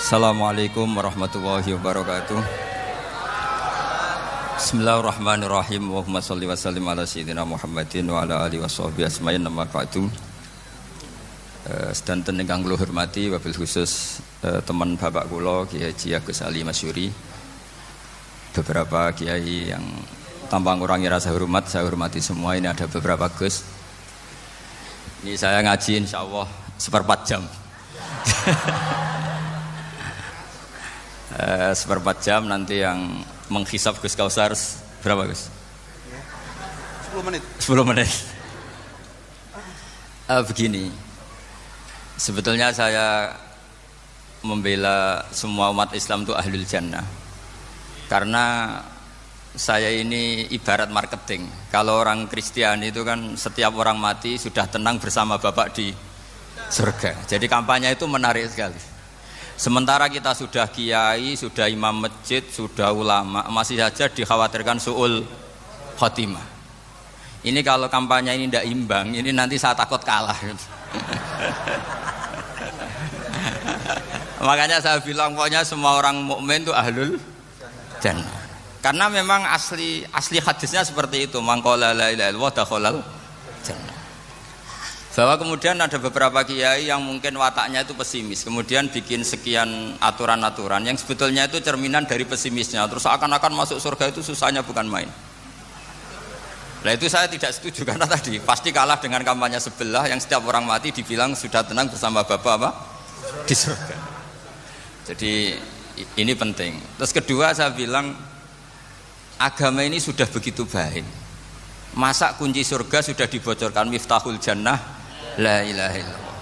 Assalamualaikum warahmatullahi wabarakatuh. Bismillahirrahmanirrahim. Allahumma sholli wa sallim ala sayyidina Muhammadin wa ala alihi washabbihi asma'in nama ba'du. Sedanten ingkang kula hormati wabil khusus teman bapak kula Kiai Haji Agus Ali Masyuri. Beberapa kiai yang tanpa ngurangi rasa hormat, saya hormati semua. Ini ada beberapa Gus. Ini saya ngaji insyaallah seperempat jam. Seperempat jam nanti yang menghisap Gus Kausar berapa Gus? 10 menit. 10 menit. Begini, sebetulnya saya membela semua umat Islam itu ahlul jannah. Karena saya ini ibarat marketing. Kalau orang Kristiani itu kan setiap orang mati sudah tenang bersama Bapak di surga. Jadi kampanye itu menarik sekali. Sementara kita sudah kiai, sudah imam masjid, sudah ulama, masih saja dikhawatirkan su'ul khotimah. Ini kalau kampanye ini tidak imbang, ini nanti saya takut kalah. Makanya saya bilang pokoknya semua orang mukmin itu ahlul jannah. Karena memang asli hadisnya seperti itu, man qala la ilaha illallah dakhalal jannah. Bahwa kemudian ada beberapa kiai yang mungkin wataknya itu pesimis, kemudian bikin sekian aturan-aturan yang sebetulnya itu cerminan dari pesimisnya, terus akan-akan masuk surga itu susahnya bukan main. Nah itu saya tidak setuju, karena tadi pasti kalah dengan kampanye sebelah yang setiap orang mati dibilang sudah tenang bersama Bapak apa? Di surga. Jadi ini penting. Terus kedua saya bilang agama ini sudah begitu baik. Masa kunci surga sudah dibocorkan, miftahul jannah la ilaha illallah.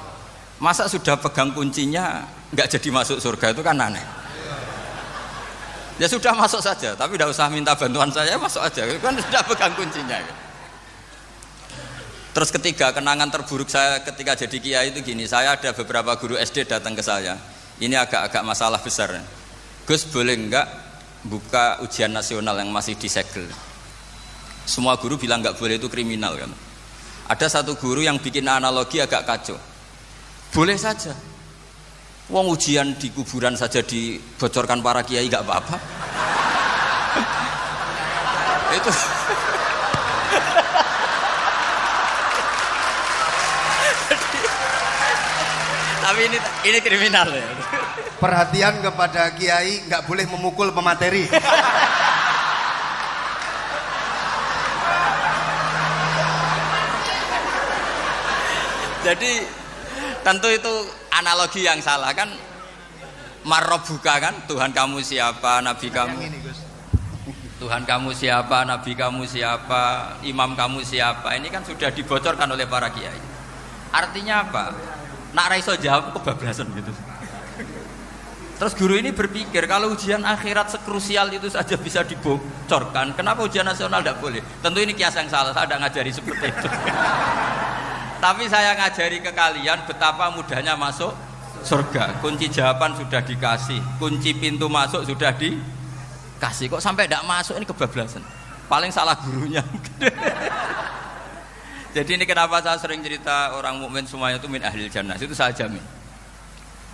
Masa sudah pegang kuncinya nggak jadi masuk surga, itu kan aneh. Ya sudah masuk saja, tapi tidak usah minta bantuan saya, masuk aja, kan sudah pegang kuncinya. Terus ketiga, kenangan terburuk saya ketika jadi kiai itu gini, saya ada beberapa guru SD datang ke saya. Ini agak-agak masalah besar. Gus, boleh enggak buka ujian nasional yang masih disegel? Semua guru bilang enggak boleh, itu kriminal kan. Ada satu guru yang bikin analogi agak kacau. Boleh saja. Wong ujian di kuburan saja dibocorkan para kiai enggak apa-apa. Itu tapi ini kriminal ya. Perhatian kepada kiai, nggak boleh memukul pemateri. Jadi tentu itu analogi yang salah kan. Marrobuka kan, Tuhan kamu siapa, nabi kamu. Tuhan kamu siapa, nabi kamu siapa, imam kamu siapa. Ini kan sudah dibocorkan oleh para kiai. Artinya apa? Nak raiso jawab kebablasan gitu. Terus guru ini berpikir kalau ujian akhirat sekrusial itu saja bisa dibocorkan, kenapa ujian nasional tidak boleh? Tentu ini kias yang salah, saya tidak ngajari seperti itu. Tapi saya ngajari ke kalian betapa mudahnya masuk surga. Kunci jawaban sudah dikasih, kunci pintu masuk sudah dikasih. Kok sampai tidak masuk, ini kebablasan. Paling salah gurunya. Jadi ini kenapa saya sering cerita orang mukmin semuanya itu min ahlil jannah, itu saya jamin.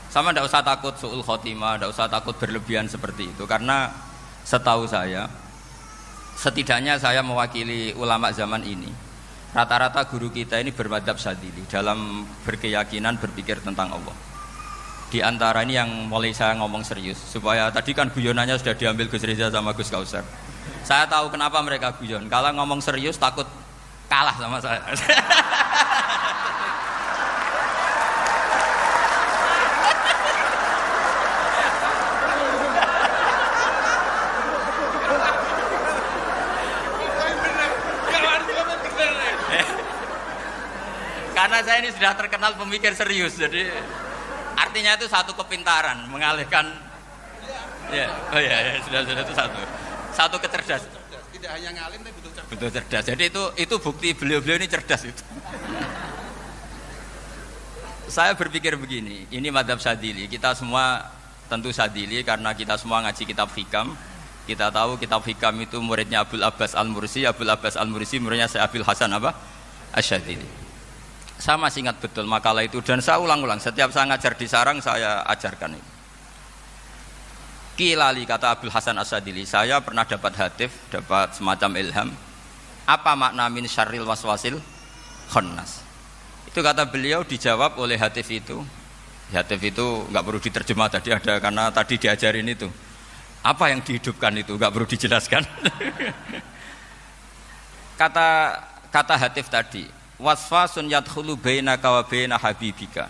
Sama tidak usah takut su'ul khotimah, tidak usah takut berlebihan seperti itu. Karena setahu saya, setidaknya saya mewakili ulama zaman ini, rata-rata guru kita ini bermadhab syadzili dalam berkeyakinan berpikir tentang Allah. Di antara ini yang mulai saya ngomong serius, supaya tadi kan guyonannya sudah diambil Gus Reza sama Gus Kausar. Saya tahu kenapa mereka guyon, kalau ngomong serius takut kalah sama saya. Karena saya ini sudah terkenal pemikir serius, jadi artinya itu satu kepintaran mengalihkan. Ya, oh ya, sudah itu satu kecerdasan. Tidak hanya ngalim tapi betul cerdas. Betul cerdas. Jadi itu bukti beliau-beliau ini cerdas itu. Saya berpikir begini, ini madhab syadzili. Kita semua tentu syadzili karena kita semua ngaji kitab hikam. Kita tahu kitab hikam itu muridnya Abul Abbas Al-Mursi. Abul Abbas Al-Mursi muridnya Syekh Abil Hasan apa? Asy-Syadzili. Saya masih ingat betul makalah itu dan saya ulang-ulang. Setiap saya ngajar di sarang saya ajarkan itu. Kilali, kata Abdul Hasan As-Sadili, saya pernah dapat hatif, dapat semacam ilham. Apa makna min syarril waswasil khannas? Itu kata beliau dijawab oleh hatif itu. Hatif itu nggak perlu diterjemah tadi ada, karena tadi diajarin itu. Apa yang dihidupkan itu nggak perlu dijelaskan. Kata hatif tadi, waswasun yadkhulu bainaka wa baina habibika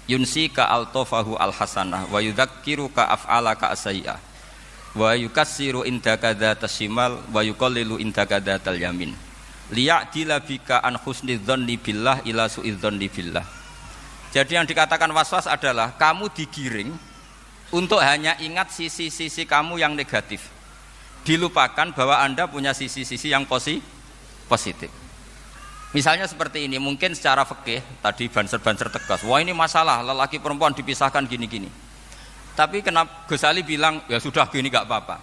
yunsika altofahu alhasanah wa yudzakiruka af'alaka asyi'ah wa yukassiru indaka dzatas shimal wa yuqallilu indaka dzatal yamin liya'dila bika an husnidzanni billah ila su'idzanni billah. Jadi yang dikatakan waswas adalah kamu digiring untuk hanya ingat sisi-sisi kamu yang negatif, dilupakan bahwa Anda punya sisi-sisi yang positif. Misalnya seperti ini, mungkin secara fikih tadi banser-banser tegas, wah ini masalah lelaki perempuan dipisahkan gini-gini. Tapi kenapa Ghazali bilang ya sudah gini gak apa-apa.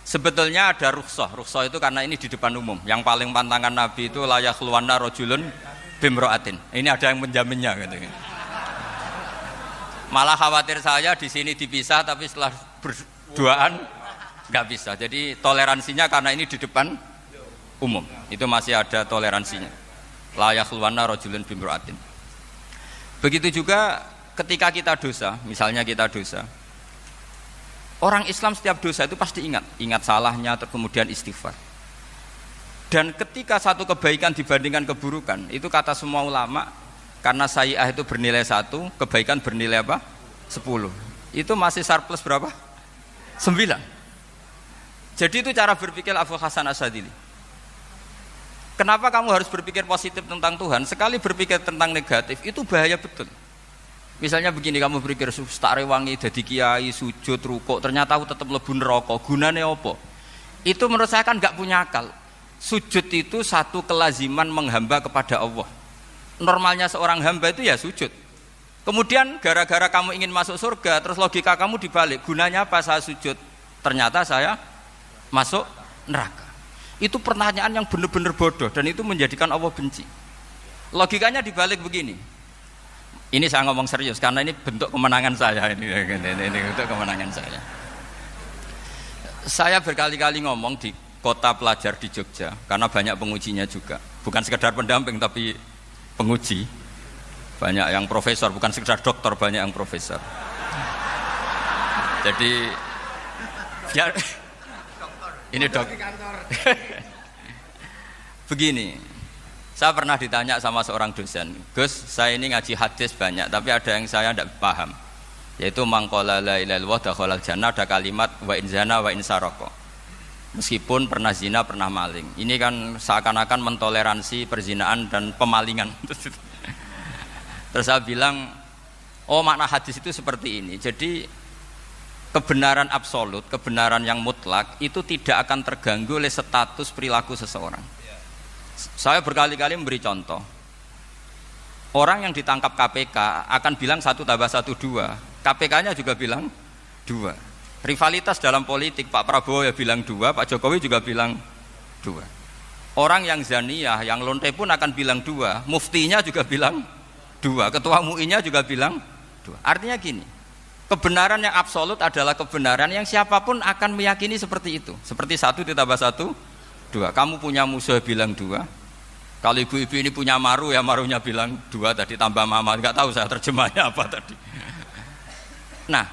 Sebetulnya ada rukhsah itu karena ini di depan umum. Yang paling pantangan Nabi itu la yakhluwanna rajulun bimra'atin. Ini ada yang menjaminnya gitu. Malah khawatir saya di sini dipisah tapi setelah berduaan nggak bisa. Jadi toleransinya karena ini di depan umum. Itu masih ada toleransinya. La yakhluwanna rajulun bimra'atin. Begitu juga ketika kita dosa, misalnya kita dosa. Orang Islam setiap dosa itu pasti ingat salahnya, kemudian istighfar. Dan ketika satu kebaikan dibandingkan keburukan, itu kata semua ulama, karena sayyi'ah itu bernilai 1, kebaikan bernilai apa? 10. Itu masih surplus berapa? 9. Jadi itu cara berpikir Abdul Hasan As-Sadili. Kenapa kamu harus berpikir positif tentang Tuhan? Sekali berpikir tentang negatif, itu bahaya betul. Misalnya begini, kamu berpikir tak rewangi jadi kiai, sujud, rukuk, ternyata aku tetap lebu neraka, gunane apa? Itu menurut saya kan gak punya akal. Sujud itu satu kelaziman menghamba kepada Allah. Normalnya seorang hamba itu ya sujud. Kemudian gara-gara kamu ingin masuk surga, terus logika kamu dibalik, gunanya apa saya sujud? Ternyata saya masuk neraka. Itu pertanyaan yang benar-benar bodoh dan itu menjadikan Allah benci. Logikanya dibalik begini. Ini saya ngomong serius karena ini bentuk kemenangan saya ini bentuk kemenangan saya. Saya berkali-kali ngomong di kota pelajar di Jogja karena banyak pengujinya juga. Bukan sekedar pendamping tapi penguji. Banyak yang profesor, bukan sekedar dokter, banyak yang profesor. Jadi biar ini dok. Begini. Saya pernah ditanya sama seorang dosen, Gus, saya ini ngaji hadis banyak, tapi ada yang saya tidak paham, yaitu mangkola la ilaha illallah dakhalal jannah, ada kalimat wa in zana wa in saroko. Meskipun pernah zina, pernah maling. Ini kan seakan-akan mentoleransi perzinaan dan pemalingan. Terus saya bilang, oh makna hadis itu seperti ini. Jadi kebenaran absolut, kebenaran yang mutlak itu tidak akan terganggu oleh status perilaku seseorang. Saya berkali-kali memberi contoh. Orang yang ditangkap KPK akan bilang 1 + 1 2. KPK-nya juga bilang 2. Rivalitas dalam politik, Pak Prabowo ya bilang 2, Pak Jokowi juga bilang 2. Orang yang zaniyah, yang lonte pun akan bilang 2. Muftinya juga bilang 2. Ketua MUI-nya juga bilang 2. Artinya gini, kebenaran yang absolut adalah kebenaran yang siapapun akan meyakini seperti itu. Seperti 1 + 1 2. Kamu punya musuh bilang 2. Kalau ibu-ibu ini punya maru ya marunya bilang 2 tadi tambah mama. Enggak tahu saya terjemahnya apa tadi. Nah,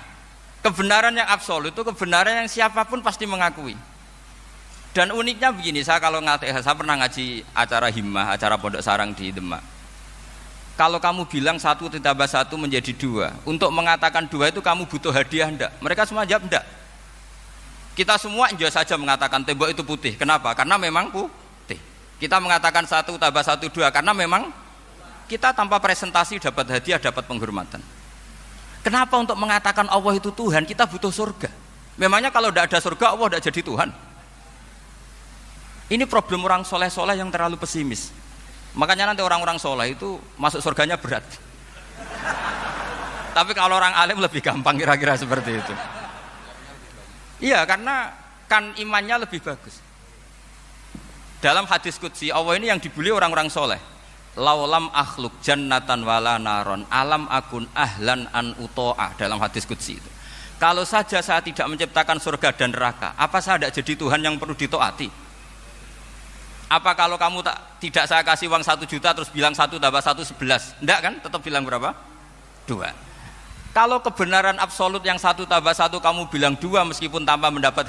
kebenaran yang absolut itu kebenaran yang siapapun pasti mengakui. Dan uniknya begini, saya pernah ngaji acara himmah, acara pondok sarang di Demak. Kalau kamu bilang 1 + 1 menjadi 2, untuk mengatakan 2 itu kamu butuh hadiah enggak? Mereka semua jawab enggak. Kita semua enjoy saja mengatakan tembok itu putih. Kenapa? Karena memang putih. Kita mengatakan 1 + 1 2 karena memang kita tanpa presentasi dapat hadiah, dapat penghormatan. Kenapa untuk mengatakan Allah itu Tuhan kita butuh surga? Memangnya kalau tidak ada surga Allah tidak jadi Tuhan? Ini problem orang soleh-soleh yang terlalu pesimis. Makanya nanti orang-orang soleh itu masuk surganya berat. Tapi kalau orang alim lebih gampang kira-kira seperti itu. Iya, karena kan imannya lebih bagus. Dalam hadis qudsi Allah ini yang dibuli orang-orang soleh. Laulam akhluk jannatan wala naron alam akun ahlan an uto'ah, dalam hadis qudsi itu. Kalau saja saya tidak menciptakan surga dan neraka, apa saya tidak jadi Tuhan yang perlu ditaati? Apa kalau kamu tidak saya kasih uang 1 juta terus bilang 1 tambah 1 11? Enggak kan? Tetap bilang berapa? 2. Kalau kebenaran absolut yang 1 tambah 1 kamu bilang 2 meskipun tanpa mendapat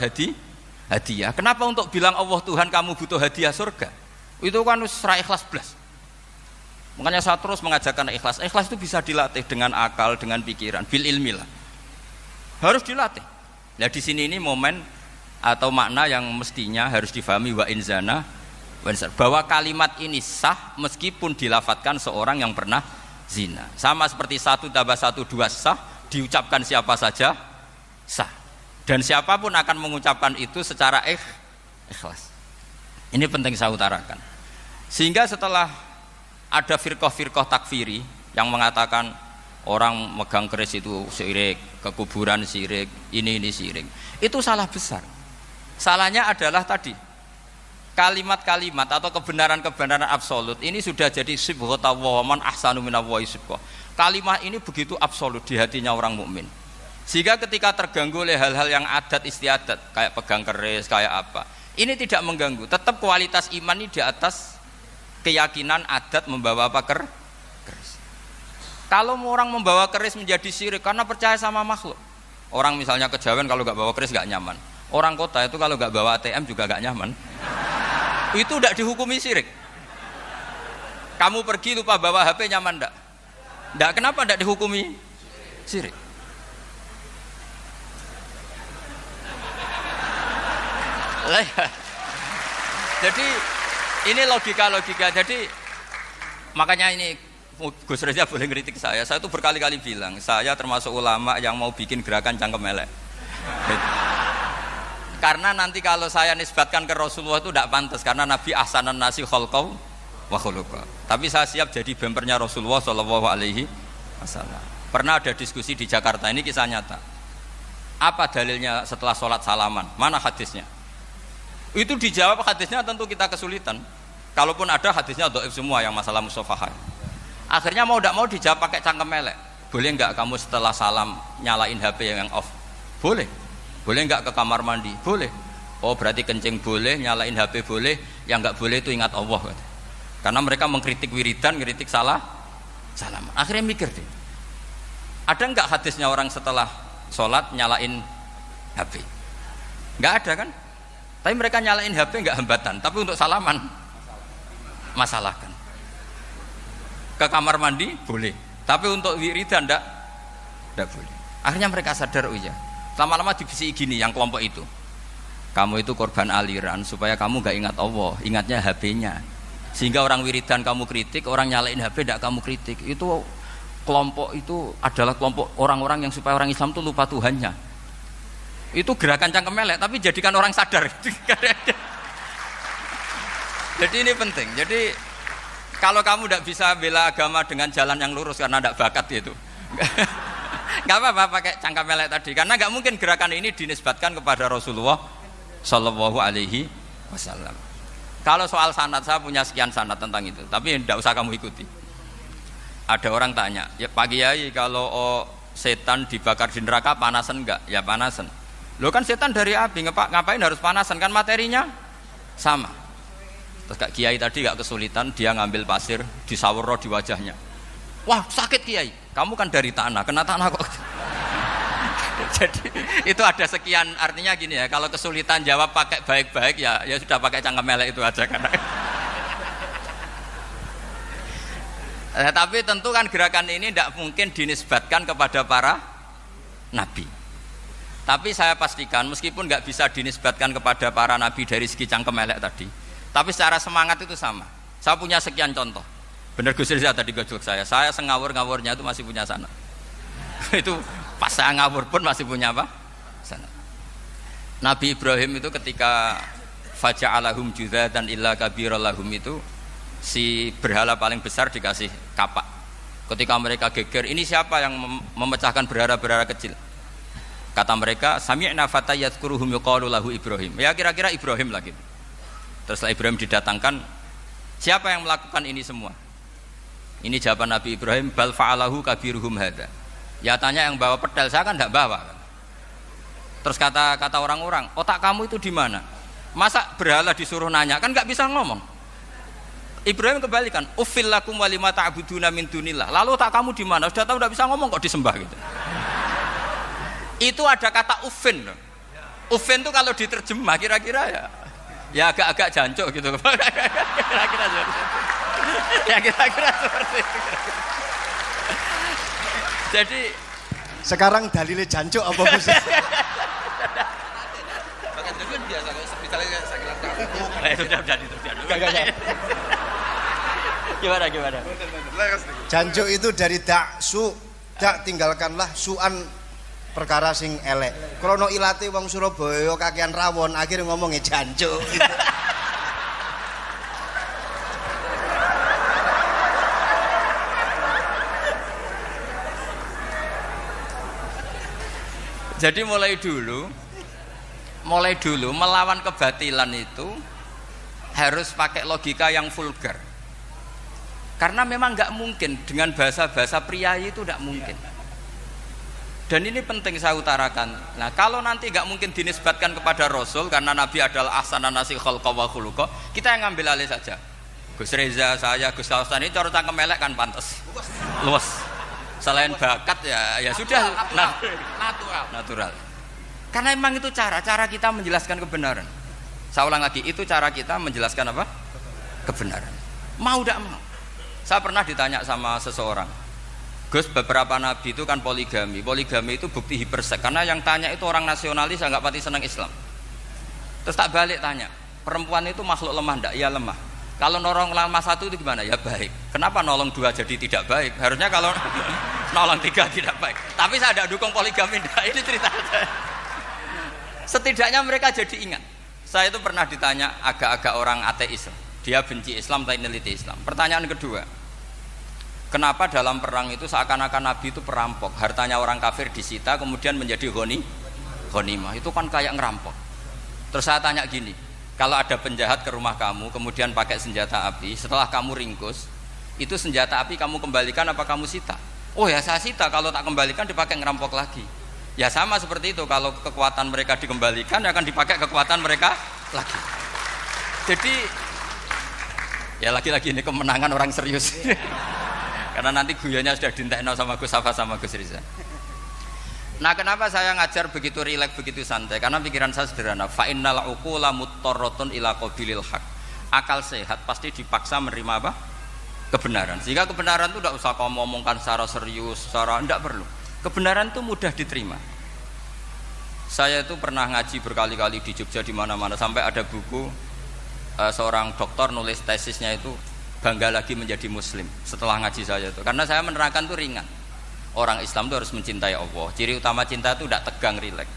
hadiah. Kenapa untuk bilang Allah Tuhan kamu butuh hadiah surga? Itu kan secara ikhlas belas. Makanya saya terus mengajarkan ikhlas. Ikhlas itu bisa dilatih dengan akal, dengan pikiran, bil ilmi lah. Harus dilatih. Nah di sini ini momen atau makna yang mestinya harus difahami wa inzana bahwa kalimat ini sah meskipun dilafatkan seorang yang pernah zina. Sama seperti 1 tambah 1 2 sah, diucapkan siapa saja sah. Dan siapapun akan mengucapkan itu secara ikhlas. Ini penting saya utarakan. Sehingga setelah ada firqah-firqah takfiri yang mengatakan orang megang keris itu syirik, ke kuburan syirik, ini syirik. Itu salah besar. Salahnya adalah tadi kalimat-kalimat atau kebenaran-kebenaran absolut ini sudah jadi sibghata wa man ahsanu minallahi sibghah. Kalimat ini begitu absolut di hatinya orang mukmin. Sehingga ketika terganggu oleh hal-hal yang adat istiadat kayak pegang keris, kayak apa, ini tidak mengganggu. Tetap kualitas iman ini di atas keyakinan adat membawa apa keris. Kalau orang membawa keris menjadi syirik karena percaya sama makhluk. Orang misalnya kejawen kalau nggak bawa keris nggak nyaman. Orang kota itu kalau nggak bawa ATM juga nggak nyaman. Itu tidak dihukumi syirik. Kamu pergi lupa bawa HP nyaman enggak? Enggak, kenapa enggak dihukumi syirik? Jadi ini logika. Jadi makanya ini Gus Reza boleh ngeritik saya itu berkali-kali bilang saya termasuk ulama yang mau bikin gerakan cangkem elek. Karena nanti kalau saya nisbatkan ke Rasulullah itu tidak pantas karena Nabi ahsanan nasi khalqaw wa khuluqa. Tapi saya siap jadi bempernya Rasulullah sallallahu alaihi wasallam. Pernah ada diskusi di Jakarta, ini kisah nyata. Apa dalilnya setelah sholat salaman? Mana hadisnya? Itu dijawab hadisnya tentu kita kesulitan. Kalaupun ada hadisnya dhaif semua yang masalah musafahah. Akhirnya mau tidak mau dijawab pakai cangkem elek. Boleh enggak kamu setelah salam nyalain HP yang off? Boleh. Boleh enggak ke kamar mandi? Boleh. Oh berarti kencing boleh, nyalain HP boleh, yang enggak boleh itu ingat Allah. Karena mereka mengkritik wiridan, kritik salam. Akhirnya mikir deh. Ada enggak hadisnya orang setelah sholat nyalain HP? Enggak ada kan? Tapi mereka nyalain HP enggak hambatan, tapi untuk salaman masalahkan. Ke kamar mandi boleh, tapi untuk wiridan enggak boleh. Akhirnya mereka sadar, oh iya. Lama-lama dibisi gini yang kelompok itu. Kamu itu korban aliran supaya kamu enggak ingat Allah, ingatnya HP-nya. Sehingga orang wiridan kamu kritik, orang nyalain HP enggak kamu kritik. Itu kelompok itu adalah kelompok orang-orang yang supaya orang Islam itu lupa Tuhannya. Itu gerakan cangkem elek, tapi jadikan orang sadar. Jadi ini penting. Jadi kalau kamu tidak bisa bela agama dengan jalan yang lurus karena tidak bakat itu, nggak apa-apa pakai cangkem elek tadi. Karena nggak mungkin gerakan ini dinisbatkan kepada Rasulullah Shallallahu Alaihi Wasallam. Kalau soal sanad, saya punya sekian sanad tentang itu, tapi tidak usah kamu ikuti. Ada orang tanya, ya Pak Kiai kalau setan dibakar di neraka panasan enggak? Ya panasan. Lo kan setan dari api, ngapain harus panasan? Kan materinya sama. Terus Kak Kiai tadi gak kesulitan, dia ngambil pasir disawero di wajahnya. Wah sakit Kiai, kamu kan dari tanah, kena tanah kok. Jadi itu ada sekian, artinya gini ya, kalau kesulitan jawab pakai baik-baik ya sudah pakai cangkem elek itu aja kan. Tapi tentu kan gerakan ini tidak mungkin dinisbatkan kepada para nabi. Tapi saya pastikan meskipun nggak bisa dinisbatkan kepada para nabi dari segi cangkem elek tadi, tapi secara semangat itu sama. Saya punya sekian contoh. Bener Gus Riza tadi gojok saya sengawur-ngawurnya itu masih punya sanad. Itu pas saya ngawur pun masih punya apa? Sanad. Nabi Ibrahim itu ketika faja'alahum judzadan illa kabiralahum itu si berhala paling besar dikasih kapak. Ketika mereka geger, ini siapa yang memecahkan berhala-berhala kecil? Kata mereka, sami'na fata yadhkuruhum yuqalu lahu Ibrahim. Ya kira-kira Ibrahim lagi. Terus setelah Ibrahim didatangkan, siapa yang melakukan ini semua? Ini jawaban Nabi Ibrahim, bal fa'alahu kabiruhum hadza. Ya tanya yang bawa pedal, saya kan tidak bawa. Terus kata orang-orang, otak kamu itu di mana? Masa berhala disuruh nanya, kan nggak bisa ngomong. Ibrahim kembalikan, uffil lakum walima ta'buduna min dunillah. Lalu otak kamu di mana? Sudah tahu nggak bisa ngomong kok disembah gitu. Itu ada kata uffin. Uffin itu kalau diterjemah kira-kira ya agak-agak jancuk gitu. Kira-kira seperti itu. Ya kira-kira seperti itu. Jadi sekarang dalilnya jancuk apa Gus? Bahkan itu kan biasa kalau misalnya saya kira itu udah jadi terjadi. Gimana? Jancuk itu dari dak tinggalkanlah suan perkara sing elek. Krono ilate wong Surabaya kakean rawon akhirnya ngomongnya jancuk. Jadi mulai dulu melawan kebatilan itu harus pakai logika yang vulgar. Karena memang nggak mungkin dengan bahasa-bahasa priayi itu nggak mungkin. Dan ini penting saya utarakan. Nah, kalau nanti nggak mungkin dinisbatkan kepada Rasul karena Nabi adalah ahsanan nasi khalqa wa khuluqa, kita yang ngambil alih saja. Gus Reza, saya, Gus Hasan ini cara cangkem elek kan pantas. Luas. Selain bakat ya sudah natural. Karena memang itu cara kita menjelaskan kebenaran. Saya ulang lagi, itu cara kita menjelaskan apa? Kebenaran. Mau tidak mau. Saya pernah ditanya sama seseorang, Gus, beberapa nabi itu kan poligami itu bukti hipersek. Karena yang tanya itu orang nasionalis, nggak pati senang Islam. Terus tak balik tanya, perempuan itu makhluk lemah enggak? Ya lemah. Kalau nolong lama satu itu gimana? Ya baik. Kenapa nolong dua jadi tidak baik? Harusnya kalau nolong tiga tidak baik. Tapi saya tidak dukung poligami. Ini cerita saya. Setidaknya mereka jadi ingat. Saya itu pernah ditanya agak-agak orang ateis. Dia benci Islam tapi neliti Islam. Pertanyaan kedua, kenapa dalam perang itu seakan-akan Nabi itu perampok? Hartanya orang kafir disita kemudian menjadi ghanimah. Itu kan kayak ngerampok. Terus saya tanya gini, kalau ada penjahat ke rumah kamu kemudian pakai senjata api, setelah kamu ringkus, itu senjata api kamu kembalikan apa kamu sita? Oh ya saya sita, kalau tak kembalikan dipakai ngerampok lagi. Ya sama seperti itu, kalau kekuatan mereka dikembalikan akan dipakai kekuatan mereka lagi. Jadi ya lagi-lagi ini kemenangan orang serius. Karena nanti guyanya sudah dintekno sama Gus Safa sama Gus Riza. Nah, kenapa saya ngajar begitu rileks, begitu santai? Karena pikiran saya sederhana. Fa innal uqula muttarratun ila qabilil haq. Akal sehat pasti dipaksa menerima apa? Kebenaran. Sehingga kebenaran itu tidak usah kamu ngomongkan secara serius, tidak perlu. Kebenaran itu mudah diterima. Saya itu pernah ngaji berkali-kali di Jogja di mana-mana sampai ada buku seorang dokter nulis tesisnya itu bangga lagi menjadi muslim setelah ngaji saya itu. Karena saya menerangkan itu ringan. Orang Islam itu harus mencintai Allah. Ciri utama cinta itu tidak tegang, rileks.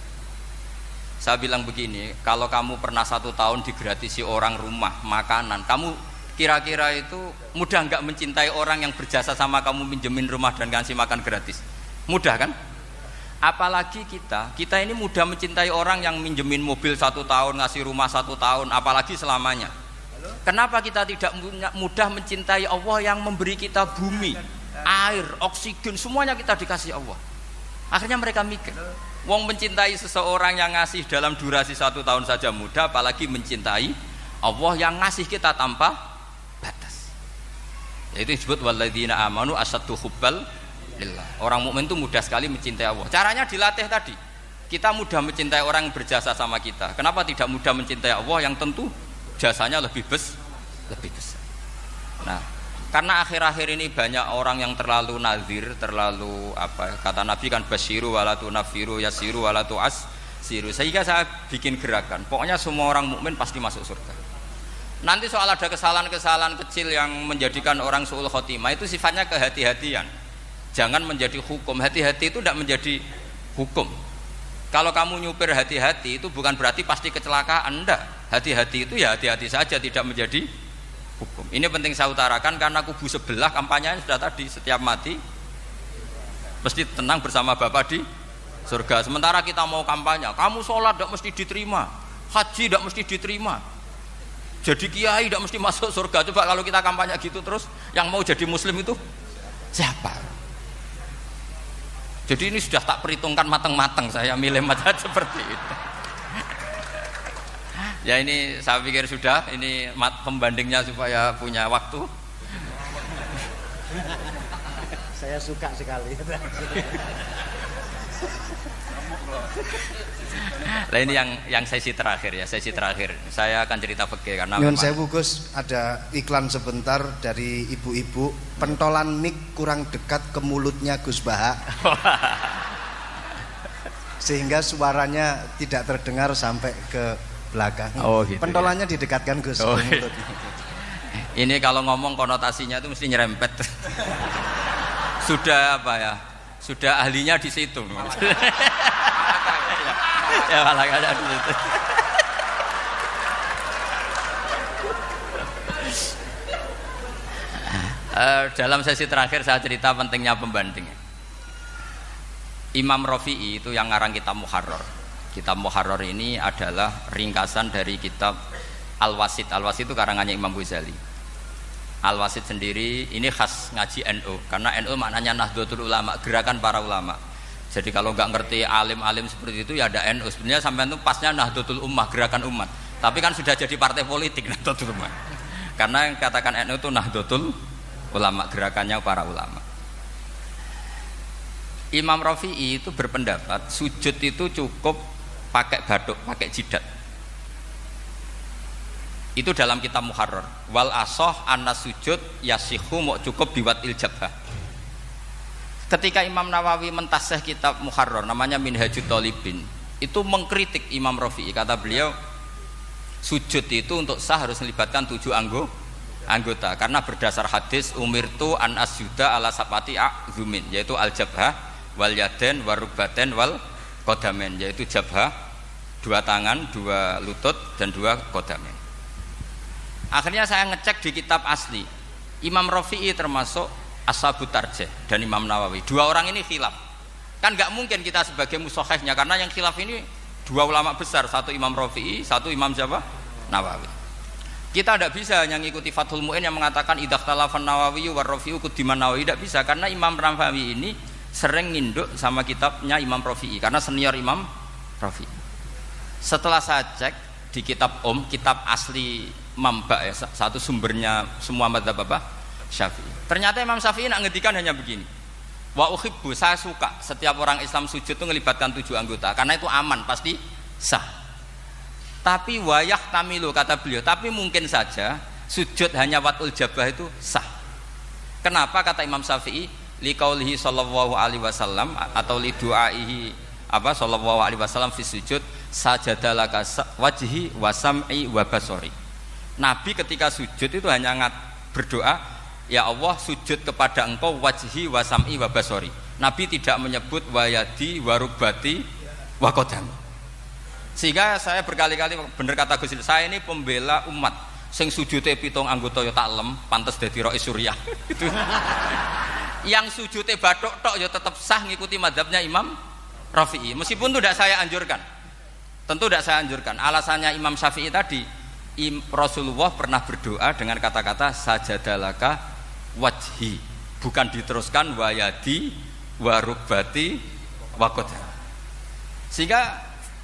Saya bilang begini, kalau kamu pernah 1 tahun digratisi orang rumah, makanan, kamu kira-kira itu mudah nggak mencintai orang yang berjasa sama kamu minjemin rumah dan ngasih makan gratis? Mudah kan? Apalagi kita ini mudah mencintai orang yang minjemin mobil 1 tahun, ngasih rumah 1 tahun, apalagi selamanya. Kenapa kita tidak mudah mencintai Allah yang memberi kita bumi, air, oksigen, semuanya kita dikasih Allah? Akhirnya mereka mikir, wong mencintai seseorang yang ngasih dalam durasi 1 tahun saja mudah, apalagi mencintai Allah yang ngasih kita tanpa batas. Itu disebut walladzina amanu asyaddu hubbal lillah. Orang mukmin itu mudah sekali mencintai Allah. Caranya dilatih tadi. Kita mudah mencintai orang yang berjasa sama kita. Kenapa tidak mudah mencintai Allah yang tentu jasanya lebih besar? Nah, karena akhir-akhir ini banyak orang yang terlalu nazir, terlalu kata Nabi kan basyiru walatu nafiru yasiru walatu asiru. Sehingga saya bikin gerakan. Pokoknya semua orang mukmin pasti masuk surga. Nanti soal ada kesalahan-kesalahan kecil yang menjadikan orang su'ul khotimah itu sifatnya kehati-hatian. Jangan menjadi hukum. Hati-hati itu tidak menjadi hukum. Kalau kamu nyupir hati-hati itu bukan berarti pasti kecelakaan, enggak. Hati-hati itu ya hati-hati saja, tidak menjadi hukum. Ini penting saya utarakan karena kubu sebelah kampanyenya sudah tadi, setiap mati mesti tenang bersama Bapak di surga. Sementara kita mau kampanye, kamu sholat tidak mesti diterima, haji tidak mesti diterima, jadi kiai tidak mesti masuk surga. Coba kalau kita kampanye gitu terus, yang mau jadi muslim itu siapa? Jadi ini sudah tak perhitungkan matang-matang saya milih mazhab seperti itu. Ya ini saya pikir sudah, ini pembandingnya supaya punya waktu. Saya suka sekali. Nah ini yang sesi terakhir ya, sesi terakhir. Saya akan cerita fikih karena Nyun sewu Gus, ada iklan sebentar dari ibu-ibu, pentolan mic kurang dekat ke mulutnya Gus Baha. Sehingga suaranya tidak terdengar sampai ke belakang. Oh gitu. Pentolannya didekatkan Gus ke mulut. Ini kalau ngomong konotasinya itu mesti nyerempet. Sudah apa ya? Sudah ahlinya di situ. Ya malah ada di situ. Dalam sesi terakhir saya cerita pentingnya pembanding. Imam Rafi'i itu yang ngarang kitab Muharrar. Kitab Muharrar ini adalah ringkasan dari kitab Al-Wasit. Al-Wasit itu karangannya Imam Ghazali. Al-Wasit sendiri ini khas ngaji NU karena NU maknanya Nahdlatul Ulama, gerakan para ulama. Jadi kalau nggak ngerti alim-alim seperti itu ya ada NU. Sebenarnya sampai itu pasnya Nahdlatul Ummah, gerakan umat. Tapi kan sudah jadi partai politik Nahdlatul Ummah. Karena yang katakan NU itu Nahdlatul Ulama, gerakannya para ulama. Imam Rafi'i itu berpendapat sujud itu cukup pakai batuk, pakai jidat. Itu dalam kitab Muharrar. Wal asoh anna sujud yasihu mau cukup biwat iljabah. Ketika Imam Nawawi mentasih kitab Muharrar namanya Minhajut Thalibin, itu mengkritik Imam Rafi'i. Kata beliau sujud itu untuk sah harus melibatkan 7 anggota karena berdasar hadis umirtu an asjuda ala sapati a'zumin, yaitu al jabhah wal yaden warubaten wal qadamen, yaitu jabhah 2 tangan, 2 lutut dan 2 qadamen. Akhirnya saya ngecek di kitab asli Imam Rafi'i termasuk Ashabut Tarjih dan Imam Nawawi. 2 orang ini khilaf. Kan nggak mungkin kita sebagai mushahihnya karena yang khilaf ini 2 ulama besar, satu Imam Rafi'i, satu Imam siapa? Nawawi. Kita tidak bisa hanya ngikuti Fathul Mu'in yang mengatakan idza ikhtalafan Nawawi war Rafi'u qudiman Nawawi, tidak bisa karena Imam Nawawi ini sering nginduk sama kitabnya Imam Rafi'i karena senior Imam Rafi'i. Setelah saya cek di kitab kitab asli Mamba ya, satu sumbernya semua mazhab apa? Syafi'i. Ternyata Imam Syafi'i nak ngedikan hanya begini. Wa uhibbu, saya suka setiap orang Islam sujud itu melibatkan 7 anggota karena itu aman, pasti sah. Tapi wayah tamilu kata beliau, tapi mungkin saja sujud hanya watul jabah itu sah. Kenapa kata Imam Syafi'i? Liqaulihi sallallahu alaihi wasallam atau li du'aihi apa sallallahu alaihi wasallam fi sujud sajadalaka wajhi wa sam'i wa basari. Nabi ketika sujud itu hanya berdoa, ya Allah sujud kepada engkau wajhi wa sam'i wa basari. Nabi tidak menyebut wayadi warubati wa qadam. Sehingga saya berkali-kali bener kata Gus, saya ini pembela umat sing sujude 7 anggota ya tak lem pantes dadi Rais Suriah. Itu. Yang sujude bathuk tok ya tetap sah ngikuti mazhabnya Imam Rafi'i. Meskipun itu tidak saya anjurkan. Tentu tidak saya anjurkan. Alasannya Imam Syafi'i tadi Rasulullah pernah berdoa dengan kata-kata sajadalaka wajhi, bukan diteruskan wayadi warubati wakoda. Sehingga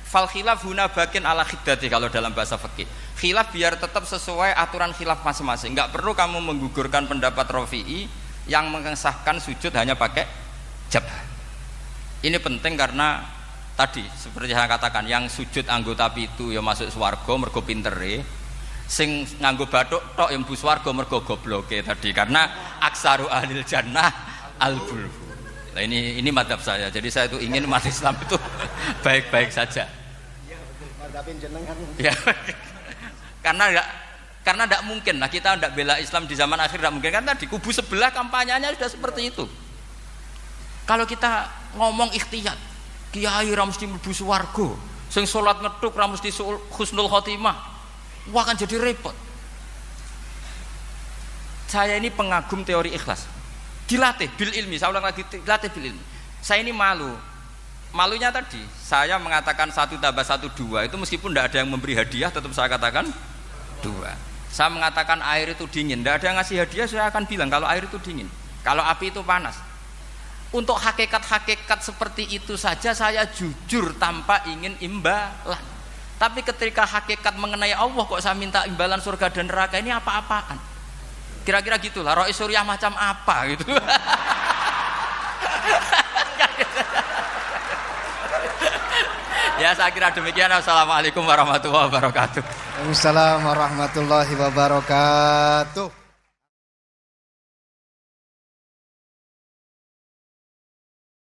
fal khilaf huna bakin ala khiddati kalau dalam bahasa fikih. Khilaf biar tetap sesuai aturan khilaf masing-masing. Enggak perlu kamu menggugurkan pendapat Rafi'i yang mengesahkan sujud hanya pakai jabah. Ini penting karena tadi seperti saya katakan yang sujud anggota pitu ya masuk swarga mergo pintere, sing nganggo bathuk tok yang mlebu swarga mergo gobloke tadi karena aksaru ahlil jannah al-bulbu. Nah ini madhab saya. Jadi saya itu ingin umat Islam itu baik-baik saja. Iya betul. Madhabin jenengan. Ya. Karena tidak mungkin lah kita tidak bela Islam di zaman akhir, tidak mungkin kan tadi kubu sebelah kampanyenya sudah seperti itu. Kalau kita ngomong ikhtiyat, kiai ra mesti mlebu swarga, sing salat ngethuk ra mesti husnul khotimah, wah akan jadi repot. Saya ini pengagum teori ikhlas, dilatih bil ilmi, saya ulang lagi dilatih bil ilmi. Saya ini malunya tadi saya mengatakan 1 tambah 1 2 itu meskipun tidak ada yang memberi hadiah tetap saya katakan 2. Saya mengatakan air itu dingin, tidak ada yang ngasih hadiah, saya akan bilang kalau air itu dingin, kalau api itu panas. Untuk hakikat-hakikat seperti itu saja saya jujur tanpa ingin imbalan. Tapi ketika hakikat mengenai Allah kok saya minta imbalan surga dan neraka, ini apa-apaan? Kira-kira gitulah, Rois Suriah macam apa gitu. Ya saya kira demikian. Assalamualaikum warahmatullahi wabarakatuh. Waalaikumsalam warahmatullahi wabarakatuh.